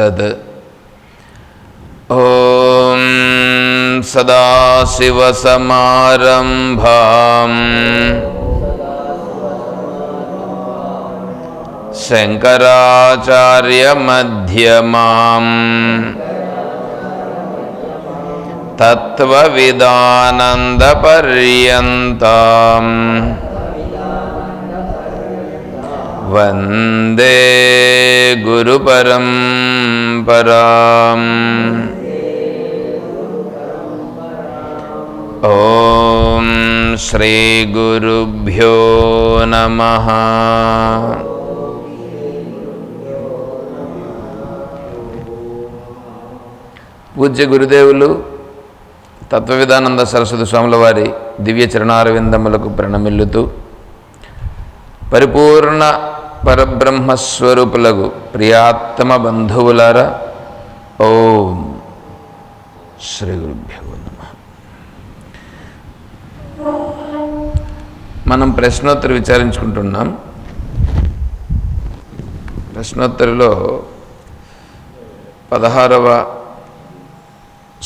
తత్. ఓం సదాశివసమారంభాం శంకరాచార్యమధ్యమాం తత్వవిదానందపర్యంతాం వందే గురుపరంపరాం. ఓం శ్రీ గురుభ్యో నమః. పూజ్య గురుదేవులు తత్వవిధానంద సరస్వతి స్వాముల వారి దివ్య చరణారవిందములకు ప్రణమిల్లుతూ పరిపూర్ణ పరబ్రహ్మస్వరూపులకు ప్రియాత్తమ బంధువులారా, ఓం శ్రీ గురుభ్యో నమః. మనం ప్రశ్నోత్తరి విచారించుకుంటున్నాం. ప్రశ్నోత్తరిలో 16వ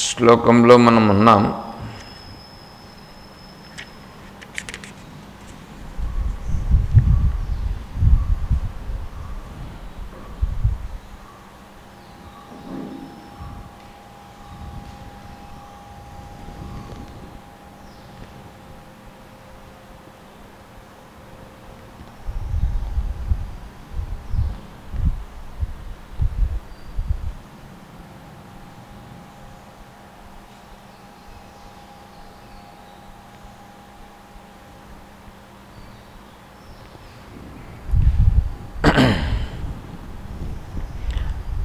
శ్లోకంలో మనం ఉన్నాం.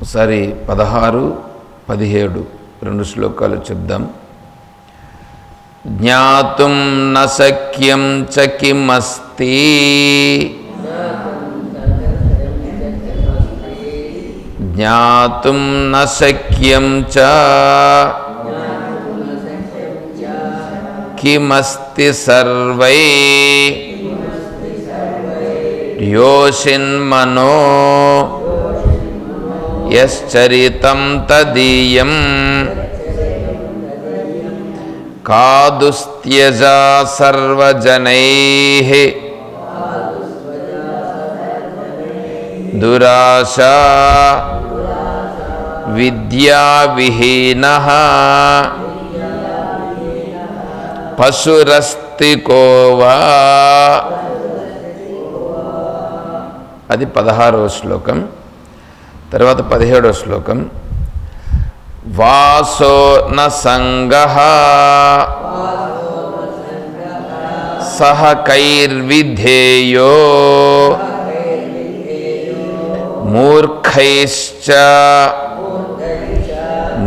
ఒకసారి 16, 17 రెండు శ్లోకాలు చెప్దాం. జ్ఞాతుం న శక్యం చ కిమస్తి జ్ఞాతుం న శక్యం చ కిమస్తి సర్వై యోషిన్మనో యశ్చరితం తదీయం కాదుస్త్యజా సర్వజనైః దురాశా విద్యావిహీనః పశురస్తి కోవా. అది 16వ శ్లోకం. తర్వాత 17వ శ్లోకం. వాసో న సంగః సహ కైర్విధేయో మూర్ఖైశ్చ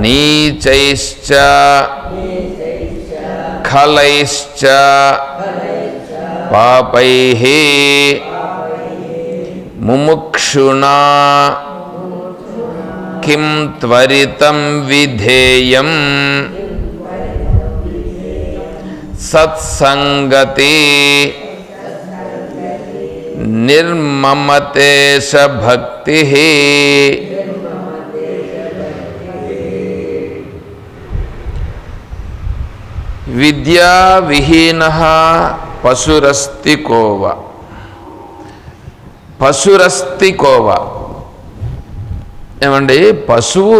నీచైశ్చ ఖలైశ్చ పాపైః ముముక్షునా కిం త్వరితం విధేయం సత్సంగతి నిర్మమతేష భక్తిః. విద్యావిహీనః పశురస్తి కోవ. పశురస్తి కోవ ఏమండి? పశువు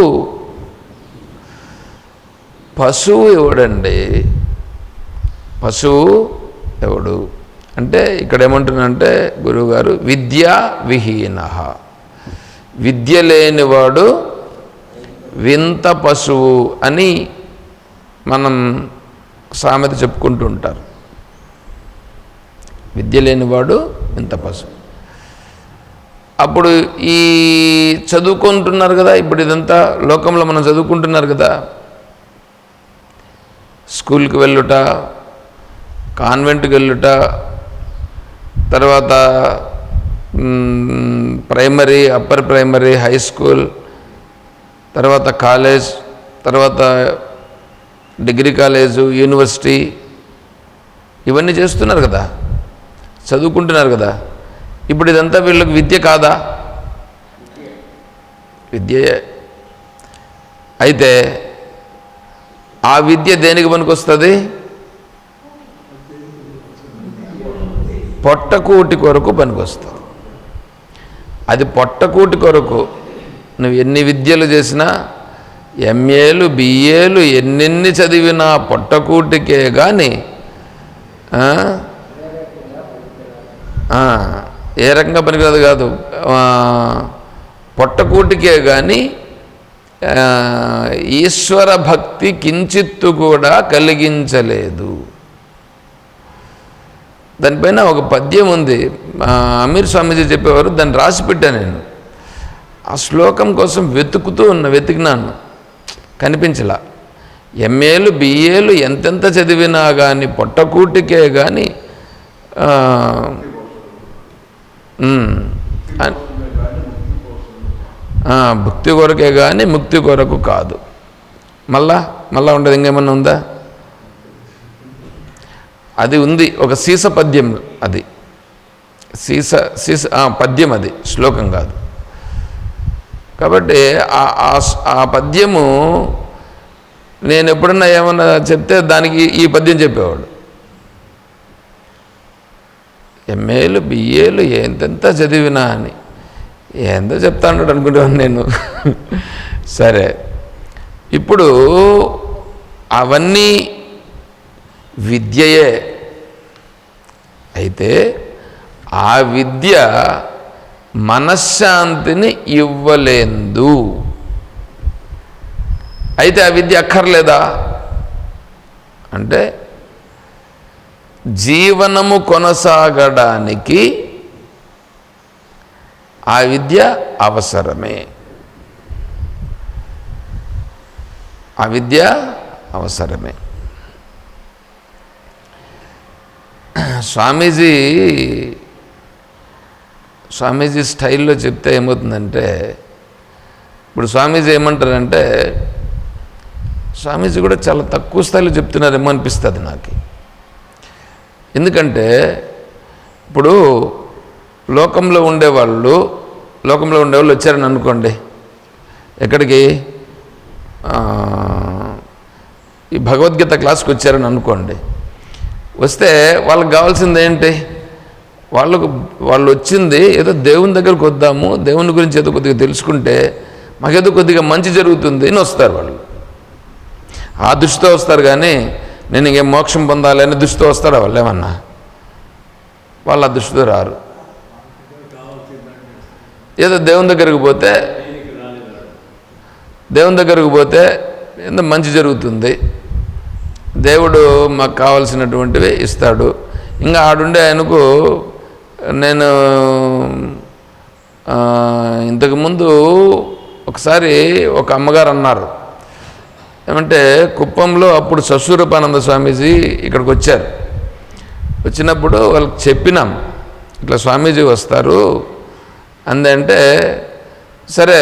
ఎవడండి? పశువు ఎవడు అంటే ఇక్కడ ఏమంటున్నాడంటే గురువుగారు, విద్యా విహీన, విద్య లేనివాడు వింత పశువు అని మనం సామెత చెప్పుకుంటూ ఉంటారు. విద్య లేనివాడు వింత పశువు. అప్పుడు ఈ చదువుకుంటున్నారు కదా, ఇప్పుడు ఇదంతా లోకంలో మనం చదువుకుంటున్నారు కదా, స్కూల్కి వెళ్ళుట, కాన్వెంట్కి వెళ్ళుట, తర్వాత primary, upper primary, high school, తర్వాత కాలేజ్, తర్వాత డిగ్రీ కాలేజు, యూనివర్సిటీ, ఇవన్నీ చేస్తున్నారు కదా, చదువుకుంటున్నారు కదా. ఇప్పుడు ఇదంతా వీళ్ళకి విద్య కాదా? విద్య. అయితే ఆ విద్య దేనికి పనికొస్తుంది? పొట్టకూటి కొరకు పనికొస్తుంది. అది పొట్టకూటి కొరకు నువ్వు ఎన్ని విద్యలు చేసినా, ఎంఏలు బిఏలు ఎన్నెన్ని చదివినా పొట్టకూటికే కానీ ఏ రకంగా పనికిరాదు కాదు, పొట్టకూటికే కానీ ఈశ్వర భక్తి కించిత్తు కూడా కలిగించలేదు. దానిపైన ఒక పద్యం ఉంది, అమీర్ స్వామీజీ చెప్పేవారు, దాన్ని రాసి పెట్టాను నేను. ఆ శ్లోకం కోసం వెతికినాను, కనిపించలా. ఎంఏలు బిఏలు ఎంతెంత చదివినా కానీ పొట్టకూటికే కానీ భక్తి కొరకే కానీ ముక్తి కొరకు కాదు. మళ్ళా ఉండదు. ఇంకేమన్నా ఉందా? అది ఉంది, ఒక సీస పద్యం. అది సీస పద్యం, అది శ్లోకం కాదు. కాబట్టి ఆ పద్యము నేను ఎప్పుడన్నా ఏమన్నా చెప్తే దానికి ఈ పద్యం చెప్పేవాడు. ఎంఏలు బిఏలు ఎంతెంత చదివినా అని ఏందో చెప్తాను అనుకుంటాను నేను. సరే, ఇప్పుడు అవన్నీ విద్యయే. అయితే ఆ విద్య మనశ్శాంతిని ఇవ్వలేదు. అయితే ఆ విద్య అక్కర్లేదా అంటే, జీవనము కొనసాగడానికి ఆ విద్య అవసరమే. ఆ విద్య అవసరమే. స్వామీజీ స్టైల్లో చెప్తే ఏమవుతుందంటే, ఇప్పుడు స్వామీజీ ఏమంటారంటే, స్వామీజీ కూడా చాలా తక్కువ స్థాయిలో చెప్తున్నారేమో అనిపిస్తుంది నాకు. ఎందుకంటే ఇప్పుడు లోకంలో ఉండేవాళ్ళు వచ్చారని అనుకోండి, ఎక్కడికి, ఈ భగవద్గీత క్లాస్కి వచ్చారని అనుకోండి. వస్తే వాళ్ళకి కావాల్సింది ఏంటి? వాళ్ళు వచ్చింది ఏదో దేవుని దగ్గరకు వద్దాము, దేవుని గురించి ఏదో కొద్దిగా తెలుసుకుంటే మాకేదో కొద్దిగా మంచి జరుగుతుంది అని వస్తారు. వాళ్ళు ఆ దృష్టితో వస్తారు, కానీ నేను ఇంకేం మోక్షం పొందాలి అనే దృష్టితో వస్తారా? వాళ్ళు ఏమన్నా వాళ్ళ దృష్టితో రారు. ఏదో దేవుని దగ్గరకు పోతే ఏదో మంచి జరుగుతుంది, దేవుడు మాకు కావాల్సినటువంటివి ఇస్తాడు. ఇంకా ఆడుండే ఆయనకు, నేను ఇంతకుముందు ఒకసారి ఒక అమ్మగారు అన్నారు, ఏమంటే కుప్పంలో అప్పుడు సస్వరూపానంద స్వామీజీ ఇక్కడికి వచ్చారు. వచ్చినప్పుడు వాళ్ళకి చెప్పినాం, ఇట్లా స్వామీజీ వస్తారు అందంటే, సరే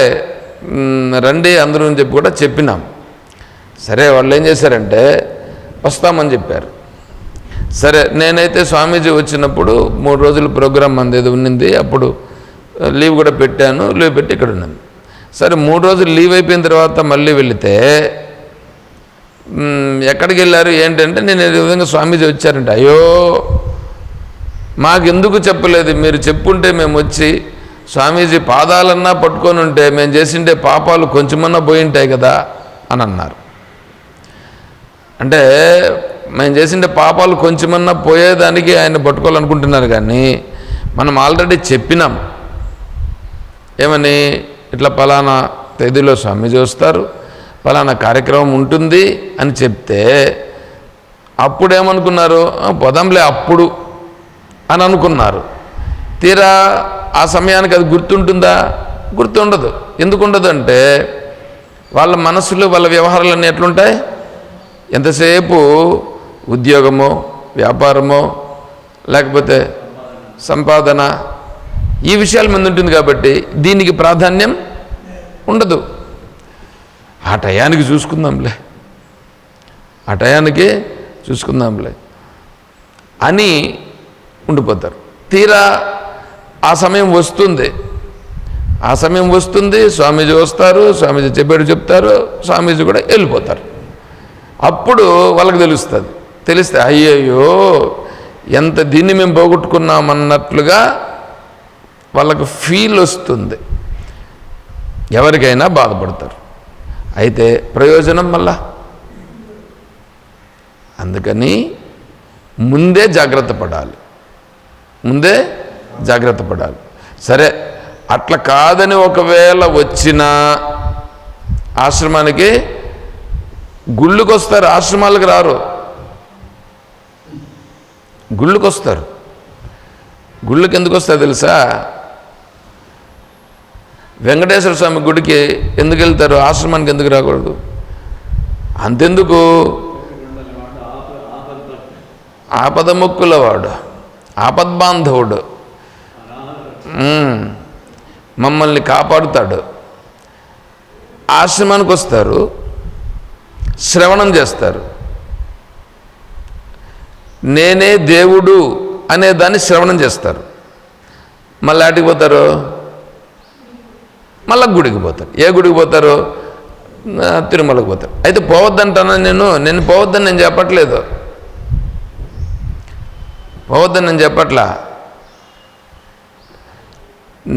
రండి అందరూ అని చెప్పి కూడా చెప్పినాం. సరే వాళ్ళు ఏం చేశారంటే వస్తామని చెప్పారు. సరే నేనైతే స్వామీజీ వచ్చినప్పుడు 3 రోజుల ప్రోగ్రాం అందేది ఉన్నింది, అప్పుడు లీవ్ కూడా పెట్టాను. లీవ్ పెట్టి ఇక్కడ ఉన్నాను. సరే 3 రోజులు లీవ్ అయిపోయిన తర్వాత మళ్ళీ వెళితే, ఎక్కడికి వెళ్ళారు ఏంటంటే, నేను ఈ విధంగా స్వామీజీ వచ్చారంటే, అయ్యో మాకెందుకు చెప్పలేదు, మీరు చెప్పుంటే మేము వచ్చి స్వామీజీ పాదాలన్నా పట్టుకొని ఉంటే మేము చేసిండే పాపాలు కొంచెమన్నా పోయి ఉంటాయి కదా అని అన్నారు. అంటే మేము చేసిండే పాపాలు కొంచెమన్నా పోయేదానికి ఆయన పట్టుకోవాలనుకుంటున్నారు, కానీ మనం ఆల్రెడీ చెప్పినాం. ఏమని? ఇట్లా పలానా తేదీలో స్వామీజీ వస్తారు, పలానా కార్యక్రమం ఉంటుంది అని చెప్తే, అప్పుడేమనుకున్నారు? పోదాంలే అప్పుడు అని అనుకున్నారు. తీరా ఆ సమయానికి అది గుర్తుంటుందా? గుర్తుండదు. ఎందుకు ఉండదు అంటే, వాళ్ళ మనసులో వాళ్ళ వ్యవహారాలన్నీ ఎట్లుంటాయి? ఎంతసేపు ఉద్యోగమో వ్యాపారమో లేకపోతే సంపాదన ఈ విషయాల మీద ఉంటుంది కాబట్టి దీనికి ప్రాధాన్యం ఉండదు. ఆ టయానికి చూసుకుందాంలే అని ఉండిపోతారు. తీరా ఆ సమయం వస్తుంది, ఆ సమయం వస్తుంది, స్వామీజీ వస్తారు, స్వామీజీ చెప్పాడు చెప్తారు, స్వామీజీ కూడా వెళ్ళిపోతారు. అప్పుడు వాళ్ళకి తెలుస్తుంది. తెలిస్తే అయ్యయ్యో ఎంత దీన్ని మేము పోగొట్టుకున్నామన్నట్లుగా వాళ్ళకు ఫీల్ వస్తుంది. ఎవరికైనా బాధపడతారు. అయితే ప్రయోజనం మళ్ళా. అందుకని ముందే జాగ్రత్త పడాలి. సరే, అట్లా కాదని ఒకవేళ వచ్చినా ఆశ్రమానికి గుళ్ళుకు వస్తారు, ఆశ్రమాలకు రారు. గుళ్ళుకు వస్తారు. గుళ్ళుకి ఎందుకు వస్తారు తెలుసా? వెంకటేశ్వర స్వామి గుడికి ఎందుకు వెళ్తారు? ఆశ్రమానికి ఎందుకు రాకూడదు? అంతెందుకు, ఆపద మొక్కులవాడు, ఆపద్బాంధవుడు, మమ్మల్ని కాపాడుతాడు. ఆశ్రమానికి వస్తారు, శ్రవణం చేస్తారు. నేనే దేవుడు అనే దాన్ని శ్రవణం చేస్తారు. మళ్ళీ ఆటికి పోతారు, మళ్ళీ గుడికి పోతారు. ఏ గుడికి పోతారు? తిరుమలకు పోతారు. అయితే పోవద్దంటాను నేను పోవద్దని నేను చెప్పట్లేదు,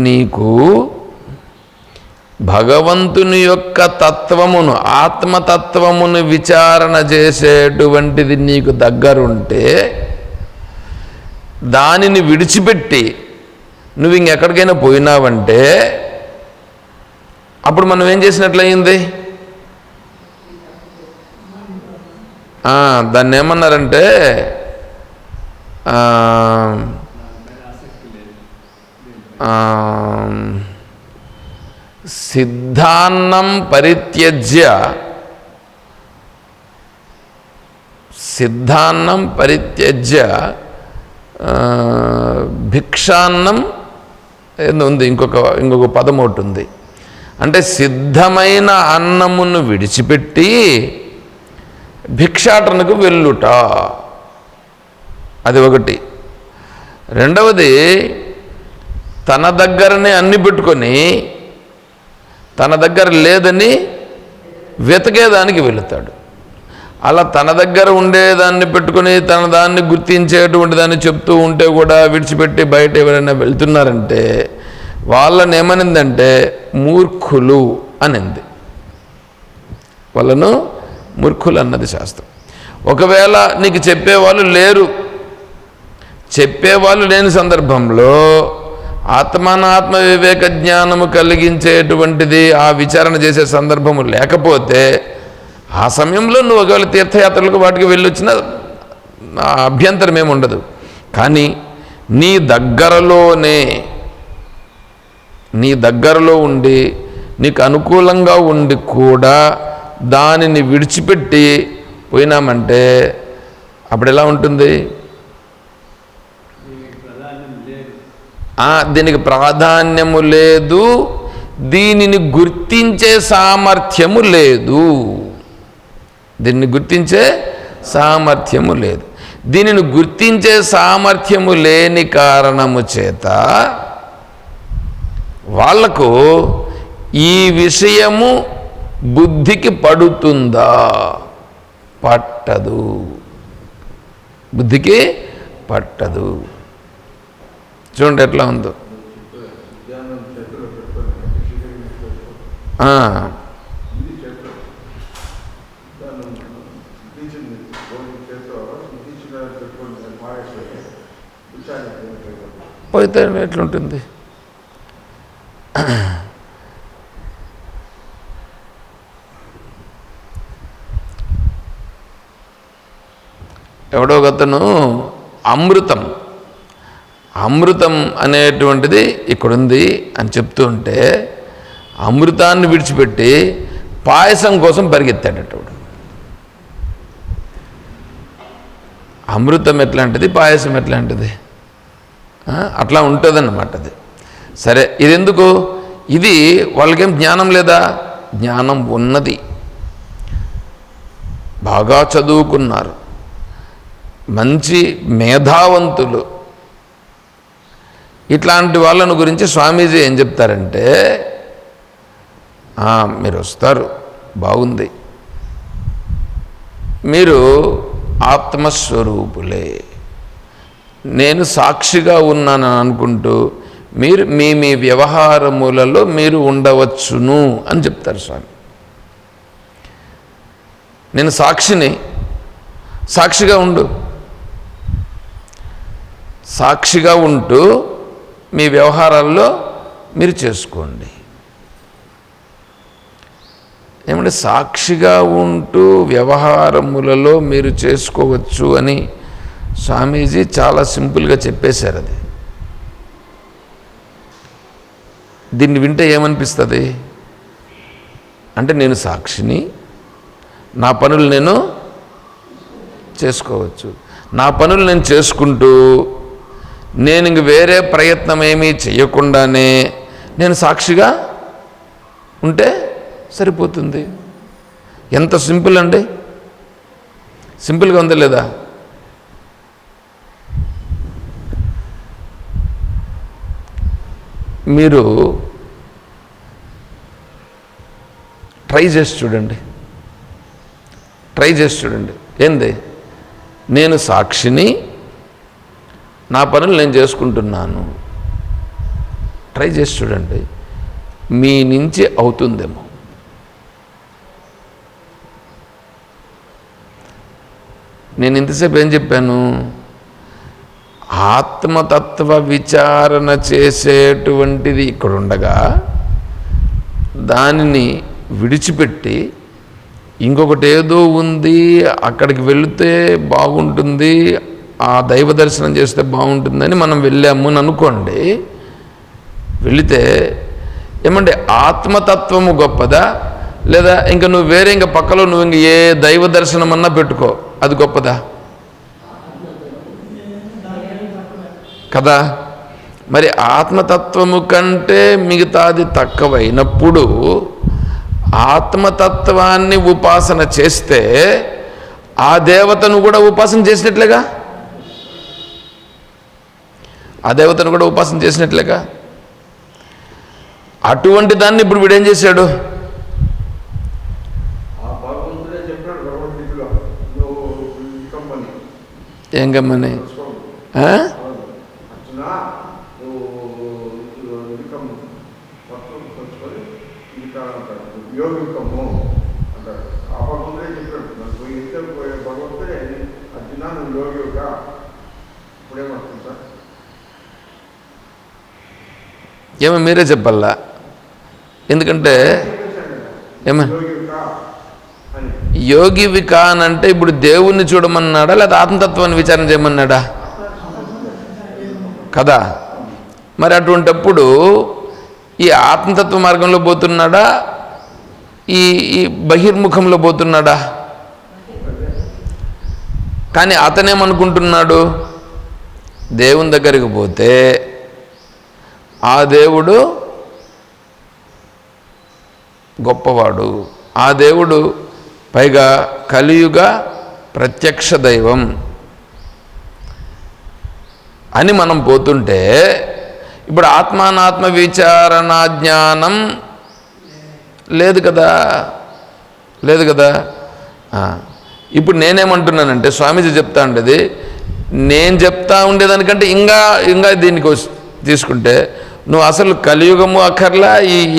నీకు భగవంతుని యొక్క తత్వమును, ఆత్మతత్వమును విచారణ చేసేటువంటిది నీకు దగ్గరుంటే దానిని విడిచిపెట్టి నువ్వు ఇంకెక్కడికైనా పోయినావంటే అప్పుడు మనం ఏం చేసినట్లయింది? దాన్ని ఏమన్నారంటే సిద్ధాన్నం పరిత్యజ్య భిక్షాన్నం ఏదో ఉంది, ఇంకొక పదం ఒకటి ఉంది. అంటే సిద్ధమైన అన్నమును విడిచిపెట్టి భిక్షాటనకు వెళ్ళుట, అది ఒకటి. రెండవది, తన దగ్గరనే అన్ని పెట్టుకొని తన దగ్గర లేదని వెతకేదానికి వెళుతాడు. అలా తన దగ్గర ఉండేదాన్ని పెట్టుకొని తన దాన్ని గుర్తించేటువంటి దాన్ని చెప్తూ ఉంటే కూడా విడిచిపెట్టి బయట ఎవరైనా వెళ్తున్నారంటే వాళ్ళని ఏమనిందంటే మూర్ఖులు అనింది. వాళ్ళను మూర్ఖులు అన్నది శాస్త్రం. ఒకవేళ నీకు చెప్పేవాళ్ళు లేని సందర్భంలో ఆత్మానాత్మ వివేక జ్ఞానము కలిగించేటువంటిది ఆ విచారణ చేసే సందర్భము లేకపోతే ఆ సమయంలో నువ్వు ఒకవేళ తీర్థయాత్రలకు వాటికి వెళ్ళొచ్చినా అభ్యంతరం ఏమి ఉండదు. కానీ నీ దగ్గరలో ఉండి నీకు అనుకూలంగా ఉండి కూడా దానిని విడిచిపెట్టి పోయినామంటే అప్పుడు ఎలా ఉంటుంది? దీనికి ప్రాధాన్యము లేదు, దీనిని గుర్తించే సామర్థ్యము లేదు. దీన్ని గుర్తించే సామర్థ్యము లేదు. దీనిని గుర్తించే సామర్థ్యము లేని కారణము చేత వాళ్లకు ఈ విషయము బుద్ధికి పడుతుందా? పట్టదు. బుద్ధికి పట్టదు. చూడండి ఎట్లా ఉందో. పోతే ఎట్లుంటుంది? ఎవడో ఒకతను అమృతం అనేటువంటిది ఇక్కడుంది అని చెప్తూ ఉంటే అమృతాన్ని విడిచిపెట్టి పాయసం కోసం పరిగెత్తాడటోడు. అమృతం ఎట్లాంటిది, పాయసం ఎట్లాంటిది? అట్లా ఉంటుందన్నమాట అది. సరే, ఇది ఎందుకు? ఇది వాళ్ళకేం జ్ఞానం లేదా? జ్ఞానం ఉన్నది, బాగా చదువుకున్నారు, మంచి మేధావంతులు. ఇట్లాంటి వాళ్ళను గురించి స్వామీజీ ఏం చెప్తారంటే, మీరు వస్తారు బాగుంది, మీరు ఆత్మస్వరూపులే, నేను సాక్షిగా ఉన్నానని అనుకుంటూ మీరు మీ మీ వ్యవహారములలో మీరు ఉండవచ్చును అని చెప్తారు స్వామి. నేను సాక్షిని, సాక్షిగా ఉండు, సాక్షిగా ఉంటూ మీ వ్యవహారాల్లో మీరు చేసుకోండి. ఏమంటే సాక్షిగా ఉంటూ వ్యవహారములలో మీరు చేసుకోవచ్చు అని స్వామీజీ చాలా సింపుల్గా చెప్పేశారు. అది దీన్ని వింటే ఏమనిపిస్తుంది అంటే, నేను సాక్షిని, నా పనులు నేను చేసుకోవచ్చు, నా పనులు నేను చేసుకుంటూ నేను ఇంక వేరే ప్రయత్నం ఏమీ చేయకుండానే నేను సాక్షిగా ఉంటే సరిపోతుంది. ఎంత సింపుల్ అండి, సింపుల్గా ఉందా లేదా? మీరు ట్రై చేసి చూడండి, ఏంది, నేను సాక్షిని, నా పనులు నేను చేసుకుంటున్నాను, ట్రై చేసి చూడండి, మీ నుంచి అవుతుందేమో. నేను ఇంతసేపు ఏం చెప్పాను, ఆత్మతత్వ విచారణ చేసేటువంటిది ఇక్కడ ఉండగా దానిని విడిచిపెట్టి ఇంకొకటి ఏదో ఉంది, అక్కడికి వెళితే బాగుంటుంది, ఆ దైవ దర్శనం చేస్తే బాగుంటుందని మనం వెళ్ళాము అని అనుకోండి. వెళితే ఏమంటే ఆత్మతత్వము గొప్పదా, లేదా ఇంకా నువ్వు వేరే ఇంకా పక్కలో నువ్వు ఇంక ఏ దైవ దర్శనం అన్నా పెట్టుకో, అది గొప్పదా కదా? మరి ఆత్మతత్వము కంటే మిగతాది తక్కువైనప్పుడు ఆత్మతత్వాన్ని ఉపాసన చేస్తే ఆ దేవతను కూడా ఉపాసన చేసినట్లేగా, ఆ దేవతను కూడా ఉపాసన చేసినట్లేగా. అటువంటి దాన్ని ఇప్పుడు వీడేం చేశాడు, ఏం గమ్మని ఏమో మీరే చెప్పాలా, ఎందుకంటే ఏమో యోగి వికాన్ అంటే ఇప్పుడు దేవుణ్ణి చూడమన్నాడా లేదా ఆత్మతత్వాన్ని విచారణ చేయమన్నాడా కదా? మరి అటువంటప్పుడు ఈ ఆత్మతత్వ మార్గంలో పోతున్నాడా, ఈ బహిర్ముఖంలో పోతున్నాడా? కానీ అతనేమనుకుంటున్నాడు, దేవుని దగ్గరికి పోతే ఆ దేవుడు గొప్పవాడు, ఆ దేవుడు పైగా కలియుగ ప్రత్యక్ష దైవం అని మనం పోతుంటే ఇప్పుడు ఆత్మానాత్మ విచారణ జ్ఞానం లేదు కదా, లేదు కదా. ఇప్పుడు నేనేమంటున్నానంటే స్వామీజీ చెప్తా ఉండేది, నేను చెప్తా ఉండేదానికంటే ఇంకా దీనికి తీసుకుంటే నువ్వు అసలు కలియుగము అక్కర్లా,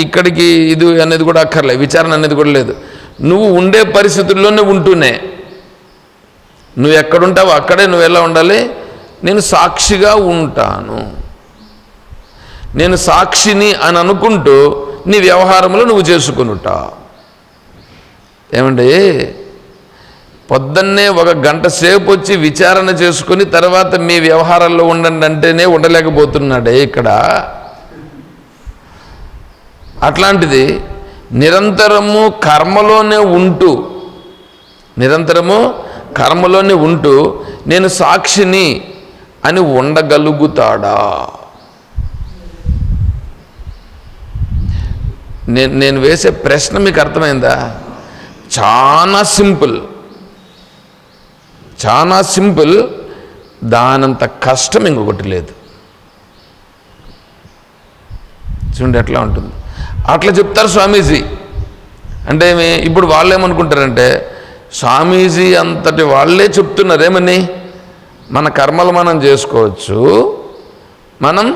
ఇక్కడికి ఇది అనేది కూడా అక్కర్లే, విచారణ అనేది కూడా లేదు. నువ్వు ఉండే పరిస్థితుల్లోనే ఉంటూనే నువ్వు ఎక్కడుంటావో అక్కడే నువ్వు ఎలా ఉండాలి, నేను సాక్షిగా ఉంటాను, నేను సాక్షిని అని అనుకుంటూ నీ వ్యవహారంలో నువ్వు చేసుకునుటా. ఏమండి, పొద్దున్నే 1 గంట సేపు వచ్చి విచారణ చేసుకుని తర్వాత మీ వ్యవహారాల్లో ఉండండి అంటేనే ఉండలేకపోతున్నాడే ఇక్కడ. అట్లాంటిది నిరంతరము కర్మలోనే ఉంటూ నేను సాక్షిని అని ఉండగలుగుతాడా? నేను వేసే ప్రశ్న మీకు అర్థమైందా? చాలా సింపుల్, దానంత కష్టం ఇంకొకటి లేదు. చూడండి ఎట్లా ఉంటుంది. అట్లా చెప్తారు స్వామీజీ. అంటే ఇప్పుడు వాళ్ళు ఏమనుకుంటారంటే స్వామీజీ అంతటి వాళ్ళే చెప్తున్నారు ఏమని, మన కర్మలు మనం చేసుకోవచ్చు, మనం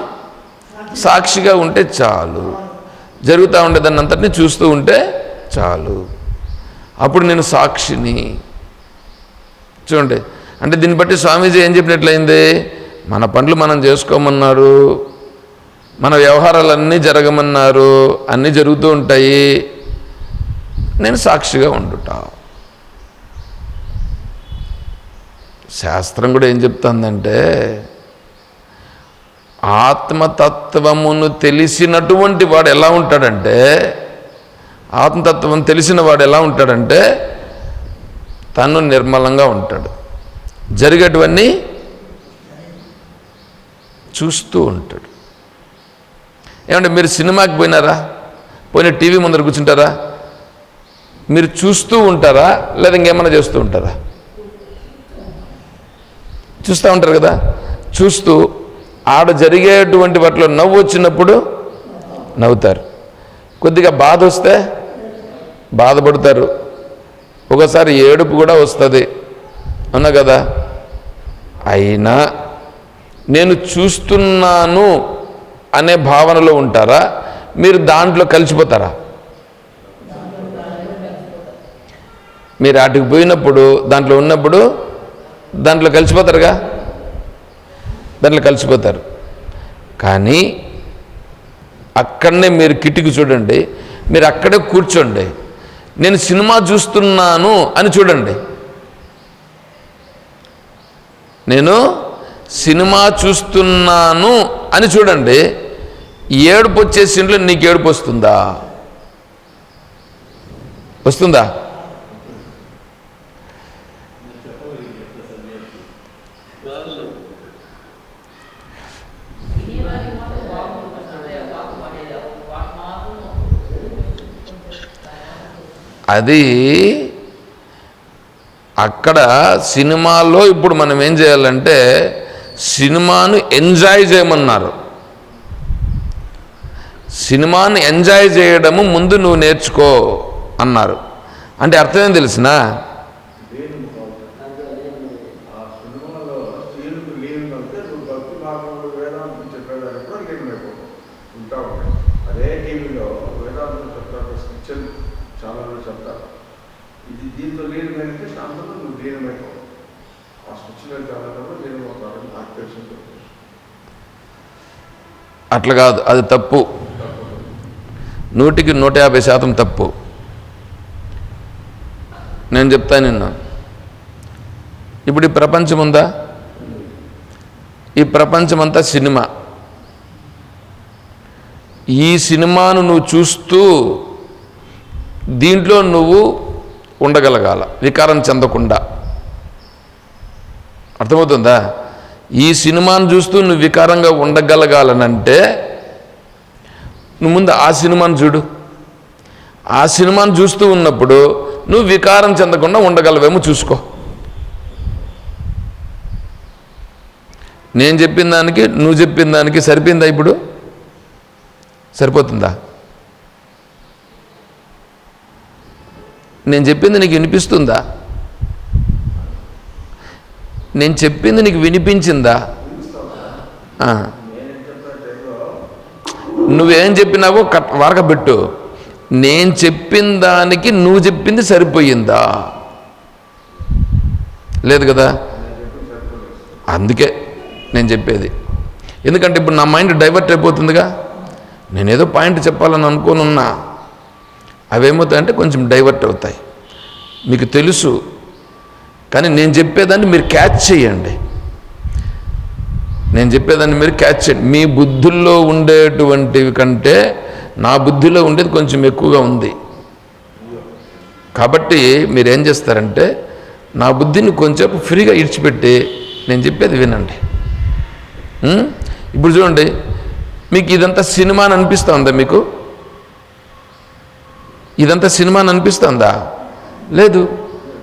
సాక్షిగా ఉంటే చాలు, జరుగుతూ ఉండే దాన్ని అంతటినీ చూస్తూ ఉంటే చాలు, అప్పుడు నేను సాక్షిని. చూడండి, అంటే దీన్ని బట్టి స్వామీజీ ఏం చెప్పినట్లయింది, మన పనులు మనం చేసుకోమన్నారు, మన వ్యవహారాలన్నీ జరగమన్నారు, అన్నీ జరుగుతూ ఉంటాయి, నేను సాక్షిగా ఉండుట. శాస్త్రం కూడా ఏం చెప్తుందంటే ఆత్మతత్వమును తెలిసినటువంటి వాడు ఎలా ఉంటాడంటే, ఆత్మతత్వం తెలిసిన వాడు ఎలా ఉంటాడంటే తను నిర్మలంగా ఉంటాడు, జరిగేటివన్నీ చూస్తూ ఉంటాడు. ఏమంటే మీరు సినిమాకి పోయినారా, పోయిన టీవీ ముందర కూర్చుంటారా, మీరు చూస్తూ ఉంటారా లేదా ఇంకేమైనా చేస్తూ ఉంటారా? చూస్తూ ఉంటారు కదా. చూస్తూ ఆడ జరిగేటువంటి వాటిలో నవ్వు వచ్చినప్పుడు నవ్వుతారు, కొద్దిగా బాధ వస్తే బాధపడతారు, ఒకసారి ఏడుపు కూడా వస్తుంది, అన్నా కదా. అయినా నేను చూస్తున్నాను అనే భావనలో ఉంటారా, మీరు దాంట్లో కలిసిపోతారా? మీరు అటుకు పోయినప్పుడు దాంట్లో ఉన్నప్పుడు దాంట్లో కలిసిపోతారుగా, దాంట్లో కలిసిపోతారు. కానీ అక్కడనే మీరు కిటికీ చూడండి, మీరు అక్కడే కూర్చోండి, నేను సినిమా చూస్తున్నాను అని చూడండి, నేను సినిమా చూస్తున్నాను అని చూడండి, ఏడుపు వచ్చేసింట్లో నీకు ఏడుపు వస్తుందా? వస్తుందా? అది అక్కడ సినిమాలో ఇప్పుడు మనం ఏం చేయాలంటే సినిమాను ఎంజాయ్ చేయమన్నారు. సినిమాను ఎంజాయ్ చేయడము ముందు నువ్వు నేర్చుకో అన్నారు. అంటే అర్థం ఏం తెలిసిన, అట్లా కాదు, అది తప్పు, 100కి 150% తప్పు. నేను చెప్తాను నిన్న, ఇప్పుడు ఈ ప్రపంచం ఉందా, ఈ ప్రపంచమంతా సినిమా. ఈ సినిమాను నువ్వు చూస్తూ దీంట్లో నువ్వు ఉండగలగాల, వికారం చెందకుండా. అర్థమవుతుందా? ఈ సినిమాను చూస్తూ నువ్వు వికారంగా ఉండగలగాలనంటే నువ్వు ముందు ఆ సినిమాను చూడు. ఆ సినిమాను చూస్తూ ఉన్నప్పుడు నువ్వు వికారం చెందకుండా ఉండగలవేమో చూసుకో. నేను చెప్పిన దానికి నువ్వు చెప్పిన దానికి సరిపోయిందా? ఇప్పుడు సరిపోతుందా? నేను చెప్పింది నీకు వినిపిస్తుందా? నేను చెప్పింది నీకు వినిపించిందా? నువ్వేం చెప్పినావో వరకబెట్టు. నేను చెప్పిన దానికి నువ్వు చెప్పింది సరిపోయిందా? లేదు కదా. అందుకే నేను చెప్పేది, ఎందుకంటే ఇప్పుడు నా మైండ్ డైవర్ట్ అయిపోతుందిగా. నేనేదో పాయింట్ చెప్పాలని అనుకోనున్నా, అవేమవుతాయంటే కొంచెం డైవర్ట్ అవుతాయి, మీకు తెలుసు. కానీ నేను చెప్పేదాన్ని మీరు క్యాచ్ చేయండి, నేను చెప్పేదాన్ని మీరు క్యాచ్ చేయండి. మీ బుద్ధుల్లో ఉండేటువంటివి కంటే నా బుద్ధిలో ఉండేది కొంచెం ఎక్కువగా ఉంది. కాబట్టి మీరేం చేస్తారంటే నా బుద్ధిని కొంచెం ఫ్రీగా ఇడిచిపెట్టి నేను చెప్పేది వినండి. ఇప్పుడు చూడండి, మీకు ఇదంతా సినిమా అని అనిపిస్తుందా? మీకు ఇదంతా సినిమా అని అనిపిస్తుందా? లేదు.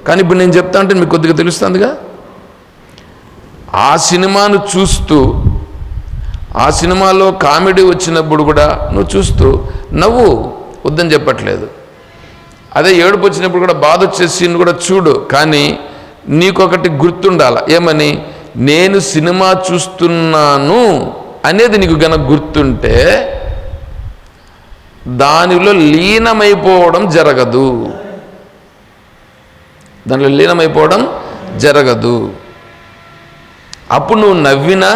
కానీ ఇప్పుడు నేను చెప్తా అంటే మీకు కొద్దిగా తెలుస్తుందిగా. ఆ సినిమాను చూస్తూ ఆ సినిమాలో కామెడీ వచ్చినప్పుడు కూడా నువ్వు చూస్తూ నవ్వు, వద్దని చెప్పట్లేదు. అదే ఏడుపు వచ్చినప్పుడు కూడా బాధ వచ్చే సీన్ కూడా చూడు, కానీ నీకొకటి గుర్తుండాల, ఏమని? నేను సినిమా చూస్తున్నాను అనేది నీకు గనక గుర్తుంటే దానిలో లీనమైపోవడం జరగదు, దానిలో లీనమైపోవడం జరగదు. అప్పుడు నువ్వు నవ్వినా,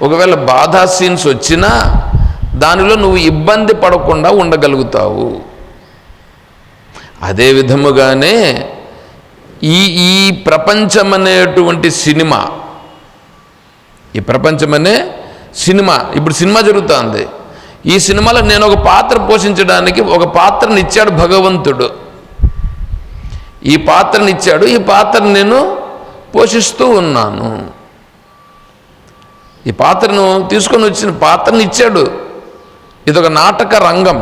ఒకవేళ బాధా సీన్స్ వచ్చినా దానిలో నువ్వు ఇబ్బంది పడకుండా ఉండగలుగుతావు. అదే విధముగానే ఈ ప్రపంచం అనేటువంటి సినిమా, ఈ ప్రపంచం అనే సినిమా, ఇప్పుడు సినిమా జరుగుతుంది. ఈ సినిమాలో నేను ఒక పాత్ర పోషించడానికి ఒక పాత్రని ఇచ్చాడు భగవంతుడు. ఈ పాత్రని ఇచ్చాడు, ఈ పాత్రను నేను పోషిస్తూ ఉన్నాను. ఈ పాత్రను తీసుకొని వచ్చిన పాత్రని ఇచ్చాడు. ఇదొక నాటక రంగం.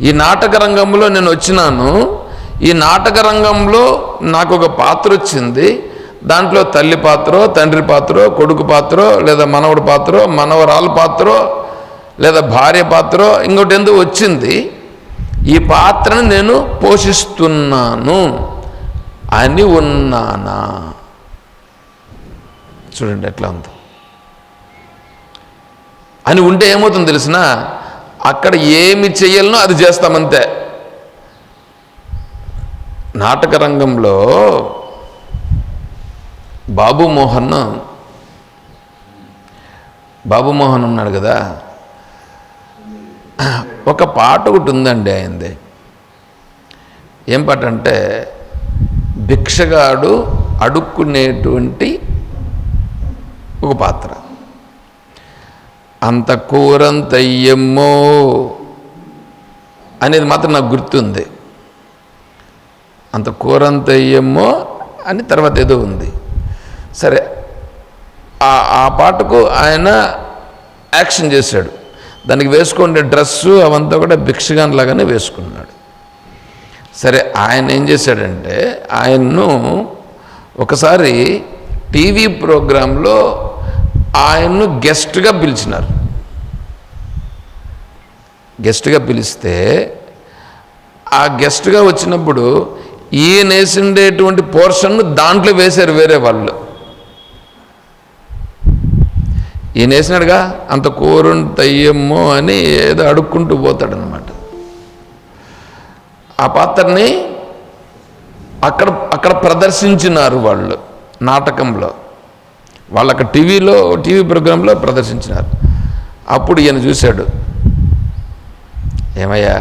ఈ నాటక రంగంలో నేను వచ్చినాను. ఈ నాటక రంగంలో నాకు ఒక పాత్ర వచ్చింది. దాంట్లో తల్లి పాత్రో, తండ్రి పాత్రో, కొడుకు పాత్రో, లేదా మనవడి పాత్రో, మనవరాలు పాత్రో, లేదా భార్య పాత్రో, ఇంకోటి ఎందుకు వచ్చింది. ఈ పాత్రను నేను పోషిస్తున్నాను అని ఉన్నానా? చూడండి ఎట్లా ఉందో. అని ఉంటే ఏమవుతుందో తెలిసిన, అక్కడ ఏమి చెయ్యాలనో అది చేస్తామంతే. నాటక రంగంలో బాబు మోహన్ ఉన్నాడు కదా, ఒక పాట ఒకటి ఉందండి ఆయనది. ఏం పాట అంటే, భిక్షగాడు అడుక్కునేటువంటి ఒక పాత్ర. అంత కూరంతయ్యమ్మో అనేది మాత్రం నాకు గుర్తుంది. అంత కూరంతయ్యమ్మో అని తర్వాత ఏదో ఉంది. సరే, ఆ పాటకు ఆయన యాక్షన్ చేశాడు. దానికి వేసుకునే డ్రెస్సు అవంతా కూడా భిక్షగాన్ లాగానే వేసుకున్నాడు. సరే, ఆయన ఏం చేశాడంటే, ఆయన్ను ఒకసారి టీవీ ప్రోగ్రాంలో ఆయన్ను గెస్ట్గా పిలిచినారు. గెస్ట్గా పిలిస్తే ఆ గెస్ట్గా వచ్చినప్పుడు ఈయన వేసిండేటువంటి పోర్షన్ను దాంట్లో వేశారు వేరే వాళ్ళు. ఈయన వేసినాడుగా, అంత కూరంతయ్యమ్మో అని ఏదో అడుక్కుంటూ పోతాడనమాట. ఆ పాత్రని అక్కడ ప్రదర్శించినారు వాళ్ళు నాటకంలో. వాళ్ళు అక్కడ టీవీ ప్రోగ్రాంలో ప్రదర్శించినారు. అప్పుడు ఈయన చూశాడు, ఏమయ్యా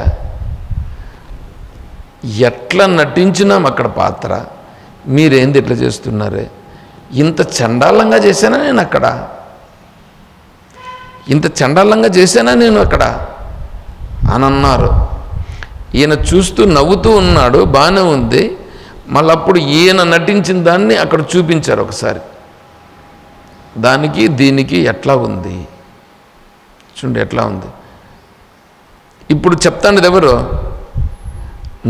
ఎట్లా నటించినాం అక్కడ పాత్ర, మీరేంది ఎట్లా చేస్తున్నారే, ఇంత చండాలంగా చేశానా నేను అక్కడ, ఇంత చండాలంగా చేశానా నేను అక్కడ అని అన్నారు. ఈయన చూస్తూ నవ్వుతూ ఉన్నాడు, బాగానే ఉంది. మళ్ళీ అప్పుడు ఈయన నటించిన దాన్ని అక్కడ చూపించారు ఒకసారి. దానికి దీనికి ఎట్లా ఉంది చూడండి, ఎట్లా ఉంది. ఇప్పుడు చెప్తాండేది ఎవరు?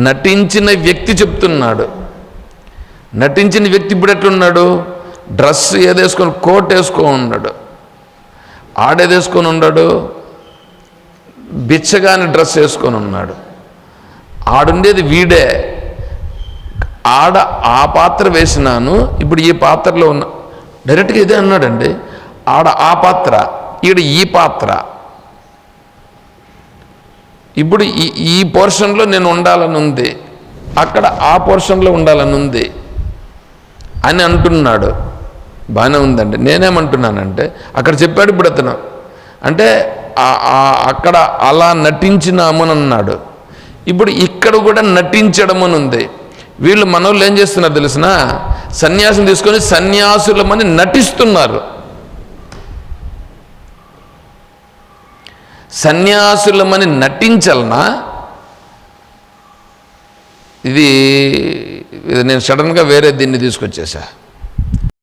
నటించిన వ్యక్తి చెప్తున్నాడు. నటించిన వ్యక్తి ఇప్పుడు ఎట్లున్నాడు? డ్రెస్ ఏదేసుకొని, కోట్ వేసుకొని ఉన్నాడు. ఆడేదేసుకొని ఉన్నాడు, బిచ్చగాని డ్రెస్ వేసుకొని ఉన్నాడు. ఆడుండేది వీడే. ఆడ ఆ పాత్ర వేసినాను, ఇప్పుడు ఈ పాత్రలో ఉన్న. డైరెక్ట్గా ఇదే అన్నాడండి. ఆడ ఆ పాత్ర, ఈడ ఈ పాత్ర. ఇప్పుడు ఈ పోర్షన్లో నేను ఉండాలని ఉంది, అక్కడ ఆ పోర్షన్లో ఉండాలని ఉంది అని అంటున్నాడు. బాగానే ఉందండి. నేనేమంటున్నానంటే, అక్కడ చెప్పాడు ఇప్పుడు అతను, అంటే అక్కడ అలా నటించినామని అన్నాడు. ఇప్పుడు ఇక్కడ కూడా నటించడమని ఉంది. వీళ్ళు మనోళ్ళు ఏం చేస్తున్నారు తెలిసిన, సన్యాసం తీసుకొని సన్యాసులమని నటిస్తున్నారు. సన్యాసులమని నటించాలనా? ఇది నేను సడన్గా వేరే దీన్ని తీసుకొచ్చేసా.